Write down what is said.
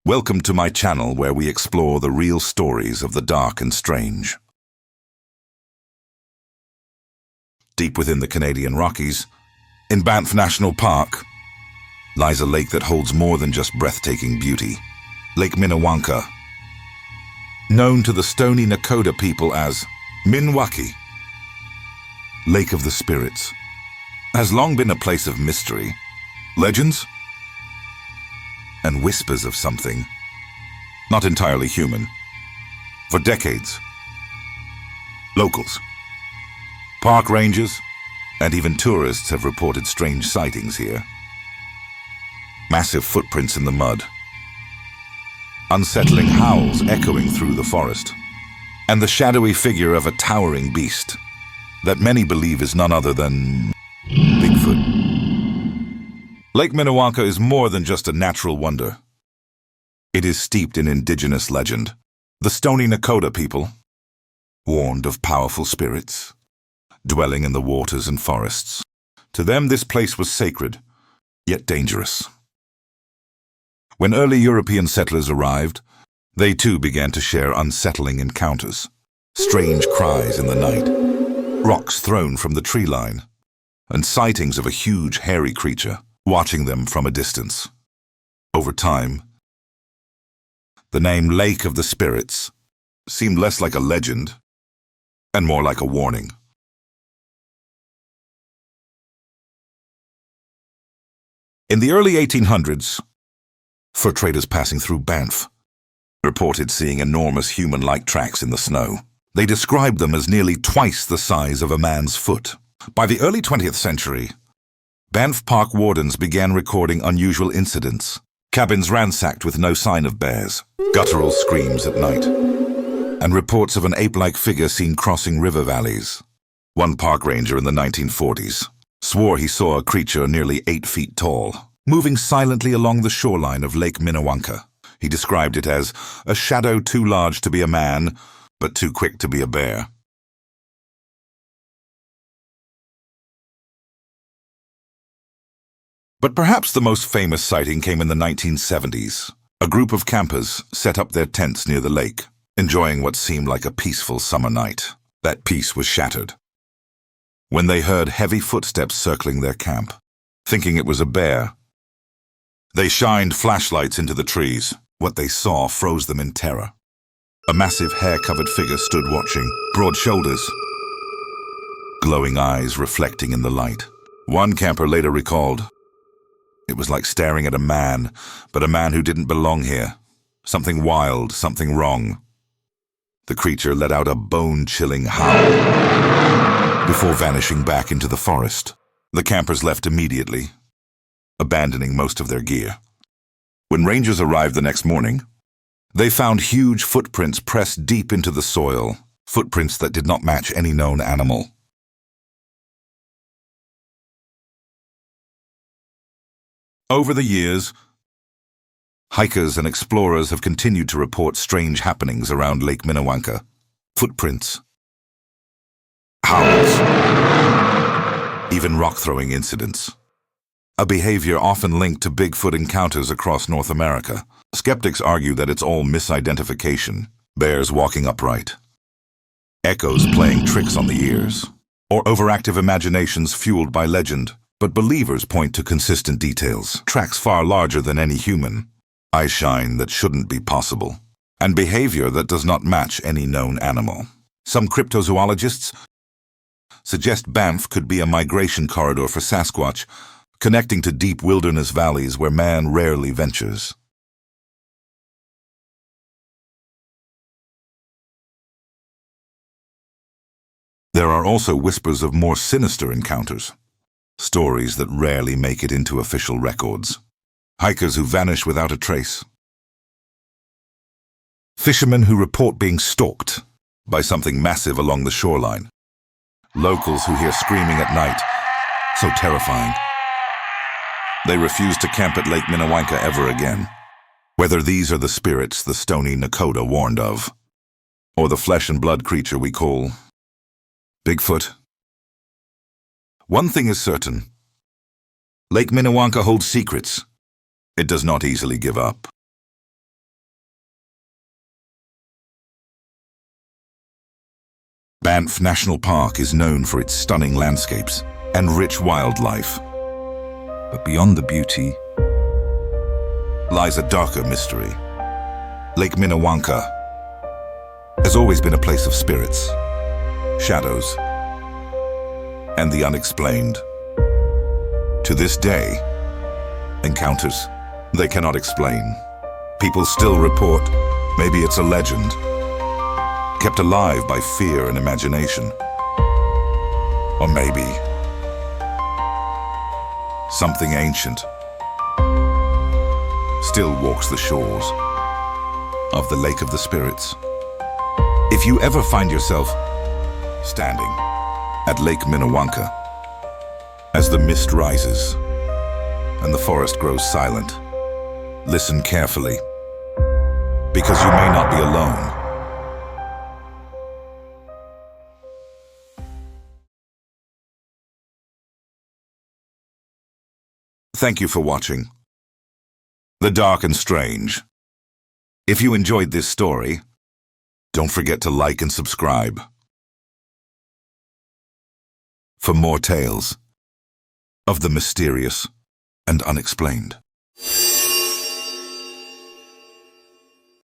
Welcome to my channel where we explore the real stories of the dark and strange. Deep within the Canadian Rockies, in Banff National Park, lies a lake that holds more than just breathtaking beauty. Lake Minnewanka, known to the Stoney Nakoda people as Minnewanka, Lake of the Spirits, has long been a place of mystery, legends, and whispers of something not entirely human. For decades, locals, park rangers, and even tourists have reported strange sightings here. Massive footprints in the mud, unsettling howls echoing through the forest, and the shadowy figure of a towering beast that many believe is none other than Bigfoot. Lake Minnewanka is more than just a natural wonder. It is steeped in indigenous legend. The Stoney Nakoda people, warned of powerful spirits, dwelling in the waters and forests. To them, this place was sacred, yet dangerous. When early European settlers arrived, they too began to share unsettling encounters. Strange cries in the night, rocks thrown from the tree line, and sightings of a huge hairy creature watching them from a distance. Over time, the name Lake of the Spirits seemed less like a legend and more like a warning. In the early 1800s, fur traders passing through Banff reported seeing enormous human-like tracks in the snow. They described them as nearly twice the size of a man's foot. By the early 20th century, Banff Park wardens began recording unusual incidents. Cabins ransacked with no sign of bears, guttural screams at night, and reports of an ape-like figure seen crossing river valleys. One park ranger in the 1940s swore he saw a creature nearly 8 feet tall, moving silently along the shoreline of Lake Minnewanka. He described it as a shadow too large to be a man, but too quick to be a bear. But perhaps the most famous sighting came in the 1970s. A group of campers set up their tents near the lake, enjoying what seemed like a peaceful summer night. That peace was shattered when they heard heavy footsteps circling their camp. Thinking it was a bear, they shined flashlights into the trees. What they saw froze them in terror. A massive hair-covered figure stood watching, broad shoulders, glowing eyes reflecting in the light. One camper later recalled, "It was like staring at a man, but a man who didn't belong here. Something wild, something wrong." The creature let out a bone-chilling howl before vanishing back into the forest. The campers left immediately, abandoning most of their gear. When rangers arrived the next morning, they found huge footprints pressed deep into the soil, footprints that did not match any known animal. Over the years, hikers and explorers have continued to report strange happenings around Lake Minnewanka. Footprints, howls, even rock-throwing incidents. A behavior often linked to Bigfoot encounters across North America. Skeptics argue that it's all misidentification, bears walking upright, echoes playing tricks on the ears, or overactive imaginations fueled by legend. But believers point to consistent details, tracks far larger than any human, eye shine that shouldn't be possible, and behavior that does not match any known animal. Some cryptozoologists suggest Banff could be a migration corridor for Sasquatch, connecting to deep wilderness valleys where man rarely ventures. There are also whispers of more sinister encounters. Stories that rarely make it into official records. Hikers who vanish without a trace. Fishermen who report being stalked by something massive along the shoreline. Locals who hear screaming at night, so terrifying they refuse to camp at Lake Minnewanka ever again. Whether these are the spirits the Stoney Nakoda warned of, or the flesh and blood creature we call Bigfoot, one thing is certain. Lake Minnewanka holds secrets. It does not easily give up. Banff National Park is known for its stunning landscapes and rich wildlife. But beyond the beauty lies a darker mystery. Lake Minnewanka has always been a place of spirits, shadows, and the unexplained. To this day, encounters they cannot explain. People still report maybe it's a legend, kept alive by fear and imagination. Or maybe something ancient still walks the shores of the Lake of the Spirits. If you ever find yourself standing at Lake Minnewanka as the mist rises and the forest grows silent, listen carefully, because you may not be alone. Thank you for watching The Dark and Strange. If you enjoyed this story, don't forget to like and subscribe for more tales of the mysterious and unexplained.